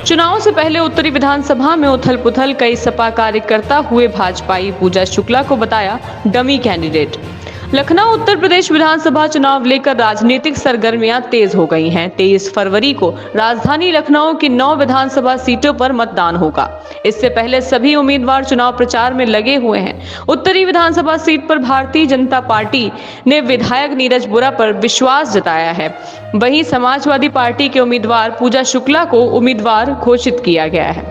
चुनाव से पहले उत्तरी विधानसभा में उथल पुथल, कई सपा कार्यकर्ता हुए भाजपाई, पूजा शुक्ला को बताया डमी कैंडिडेट। लखनऊ उत्तर प्रदेश विधानसभा चुनाव लेकर राजनीतिक सरगर्मियां तेज हो गई हैं। 23 फरवरी को राजधानी लखनऊ की 9 विधानसभा सीटों पर मतदान होगा। इससे पहले सभी उम्मीदवार चुनाव प्रचार में लगे हुए हैं। उत्तरी विधानसभा सीट पर भारतीय जनता पार्टी ने विधायक नीरज बोरा पर विश्वास जताया है। वहीं समाजवादी पार्टी के उम्मीदवार पूजा शुक्ला को उम्मीदवार घोषित किया गया है।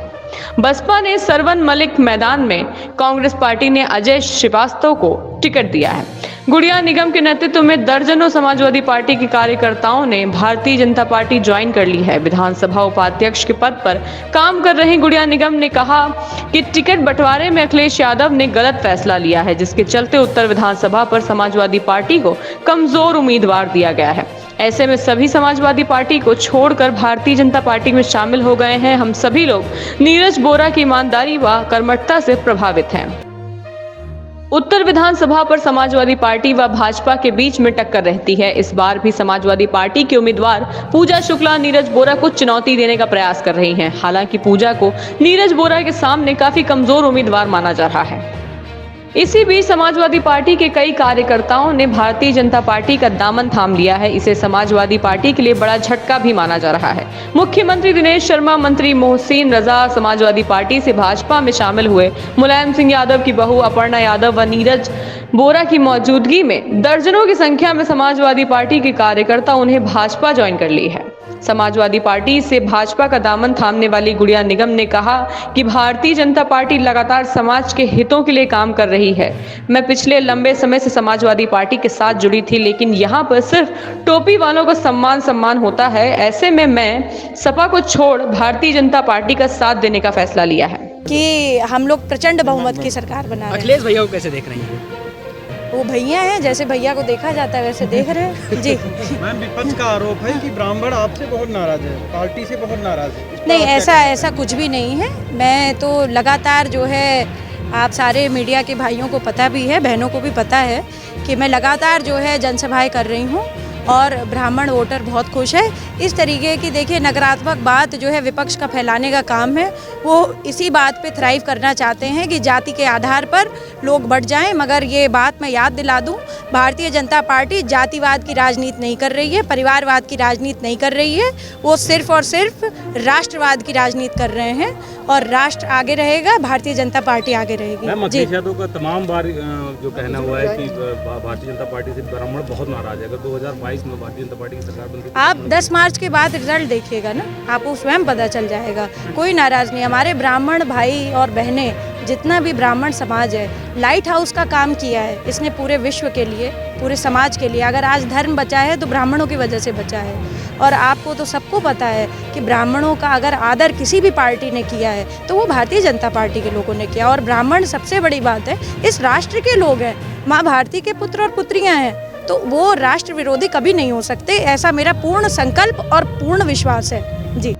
बसपा ने सरवन मलिक मैदान में, कांग्रेस पार्टी ने अजय श्रीवास्तव को टिकट दिया है। गुड़िया निगम के नेतृत्व में दर्जनों समाजवादी पार्टी के कार्यकर्ताओं ने भारतीय जनता पार्टी ज्वाइन कर ली है। विधानसभा उपाध्यक्ष के पद पर काम कर रहे गुड़िया निगम ने कहा कि टिकट बंटवारे में अखिलेश यादव ने गलत फैसला लिया है, जिसके चलते उत्तर विधानसभा पर समाजवादी पार्टी को कमजोर उम्मीदवार दिया गया है। ऐसे में सभी समाजवादी पार्टी को छोड़कर भारतीय जनता पार्टी में शामिल हो गए हैं। हम सभी लोग नीरज बोरा की ईमानदारी व कर्मठता से प्रभावित हैं। उत्तर विधानसभा पर समाजवादी पार्टी व भाजपा के बीच में टक्कर रहती है। इस बार भी समाजवादी पार्टी के उम्मीदवार पूजा शुक्ला नीरज बोरा को चुनौती देने का प्रयास कर रही हैं। हालांकि पूजा को नीरज बोरा के सामने काफी कमजोर उम्मीदवार माना जा रहा है। इसी बीच समाजवादी पार्टी के कई कार्यकर्ताओं ने भारतीय जनता पार्टी का दामन थाम लिया है। इसे समाजवादी पार्टी के लिए बड़ा झटका भी माना जा रहा है। मुख्यमंत्री दिनेश शर्मा, मंत्री मोहसिन रजा समाजवादी पार्टी से भाजपा में शामिल हुए। मुलायम सिंह यादव की बहू अपर्णा यादव व नीरज बोरा की मौजूदगी में दर्जनों की संख्या में समाजवादी पार्टी के कार्यकर्ता उन्हें भाजपा ज्वाइन कर ली है। समाजवादी पार्टी से भाजपा का दामन थामने वाली गुड़िया निगम ने कहा कि भारतीय जनता पार्टी लगातार समाज के हितों के लिए काम कर रही है। मैं पिछले लंबे समय से समाजवादी पार्टी के साथ जुड़ी थी, लेकिन यहाँ पर सिर्फ टोपी वालों का सम्मान होता है। ऐसे में मैं सपा को छोड़ भारतीय जनता पार्टी का साथ देने का फैसला लिया है कि हम लोग प्रचंड बहुमत की सरकार बना रहे हैं। अखिलेश भैया को कैसे देख रही हैं? वो भैया हैं, जैसे भैया को देखा जाता है वैसे देख रहे हैं जी। मैम, विपक्ष का आरोप है कि ब्राह्मण आपसे बहुत नाराज है, पार्टी से बहुत नाराज है। नहीं, ऐसा कुछ भी नहीं है। मैं तो लगातार जो है, आप सारे मीडिया के भाइयों को पता भी है, बहनों को भी पता है कि मैं लगातार जो है जनसभाएं कर रही हूँ और ब्राह्मण वोटर बहुत खुश है। इस तरीके की देखिए नकारात्मक बात जो है विपक्ष का फैलाने का काम है। वो इसी बात पे थ्राइव करना चाहते हैं कि जाति के आधार पर लोग बढ़ जाएं, मगर ये बात मैं याद दिला दूं, भारतीय जनता पार्टी जातिवाद की राजनीति नहीं कर रही है, परिवारवाद की राजनीति नहीं कर रही है। वो सिर्फ और सिर्फ राष्ट्रवाद की राजनीति कर रहे हैं और राष्ट्र आगे रहेगा, भारतीय जनता पार्टी आगे रहेगी। अखिलेश यादव का तमाम बार जो कहना हुआ है कि भारतीय जनता पार्टी से ब्राह्मण बहुत नाराज है। अगर 2022 में भारतीय जनता पार्टी की सरकार बनती, आप 10 मार्च के बाद रिजल्ट देखिएगा ना, आपको स्वयं पता चल जाएगा। कोई नाराज नहीं। हमारे ब्राह्मण भाई और बहनें, जितना भी ब्राह्मण समाज है, लाइट हाउस का काम किया है इसने पूरे विश्व के लिए, पूरे समाज के लिए। अगर आज धर्म बचा है तो ब्राह्मणों की वजह से बचा है। और आपको तो सबको पता है कि ब्राह्मणों का अगर आदर किसी भी पार्टी ने किया है तो वो भारतीय जनता पार्टी के लोगों ने किया। और ब्राह्मण सबसे बड़ी बात है, इस राष्ट्र के लोग हैं, माँ भारती के पुत्र और पुत्रियाँ हैं, तो वो राष्ट्र विरोधी कभी नहीं हो सकते। ऐसा मेरा पूर्ण संकल्प और पूर्ण विश्वास है जी।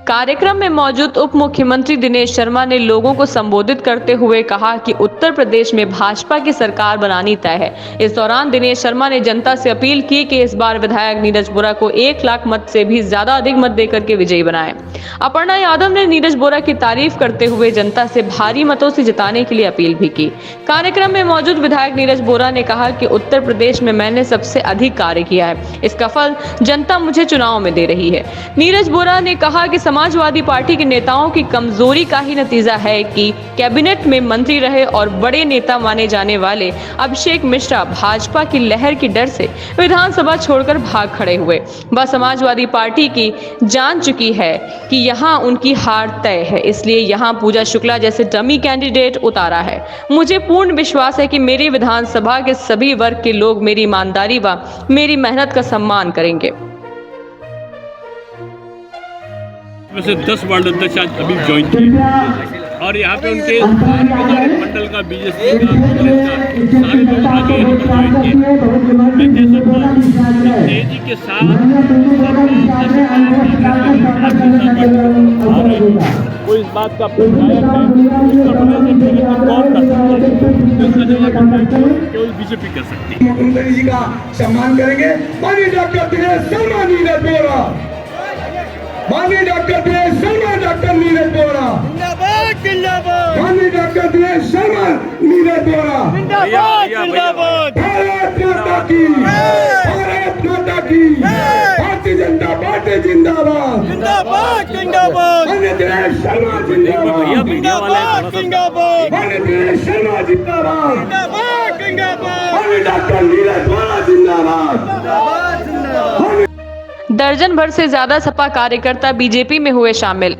कार्यक्रम में मौजूद उप मुख्यमंत्री दिनेश शर्मा ने लोगों को संबोधित करते हुए कहा कि उत्तर प्रदेश में भाजपा की सरकार बनानी तय है। इस दौरान दिनेश शर्मा ने जनता से अपील की कि इस बार विधायक नीरज बोरा को 1 लाख मत से भी ज्यादा अधिक मत देकर के विजयी बनाएं। अपर्णा यादव ने नीरज बोरा की तारीफ करते हुए जनता से भारी मतों से जिताने के लिए अपील भी की। कार्यक्रम में मौजूद विधायक नीरज बोरा ने कहा कि उत्तर प्रदेश में मैंने सबसे अधिक कार्य किया है, इसका फल जनता मुझे चुनाव में दे रही है। नीरज बोरा ने कहा कि समाजवादी पार्टी के नेताओं की कमजोरी का ही नतीजा है कि कैबिनेट में मंत्री रहे और बड़े नेता माने जाने वाले अभिषेक मिश्रा भाजपा की लहर की डर से विधानसभा छोड़कर भाग खड़े हुए। वह समाजवादी पार्टी की जान चुकी है कि यहाँ उनकी हार तय है, इसलिए यहाँ पूजा शुक्ला जैसे डमी कैंडिडेट उतारा है। मुझे पूर्ण विश्वास है कि मेरी विधानसभा के सभी वर्ग के लोग मेरी ईमानदारी व मेरी मेहनत का सम्मान करेंगे। वैसे 10 वार्ड अध्यक्ष आज अभी ज्वाइन किए। और यहाँ पे उनके सारे मंडल का बीजेपी का कांग्रेस का सारे लोग आगे ज्वाइन किए। मैं कह सकता हूँ तेजी के साथ कोई इस बात का प्रधायक है उत्तर प्रदेश में प्रगति कौन कर सकता है, इसका जवाब केवल बीजेपी कर सकती है। मुख्यमंत्री जी का सम्मान करेंगे। माननीय डॉक्टर दिनेश शर्मा नीरज बोरा, माननीय डॉक्टर दिनेश शर्मा डॉक्टर नीरज बोरा, माननीय डॉक्टर दिनेश शर्मा नीरज बोरा। भारत माता की, भारत माता की, भारतीय जनता पार्टी जिंदाबाद, माननीय दिनेश शर्मा जिंदाबाद, माननीय दिनेश शर्मा जिंदाबाद, माननीय डॉक्टर नीरज बोरा जिंदाबाद। दर्जन भर से ज्यादा सपा कार्यकर्ता बीजेपी में हुए शामिल।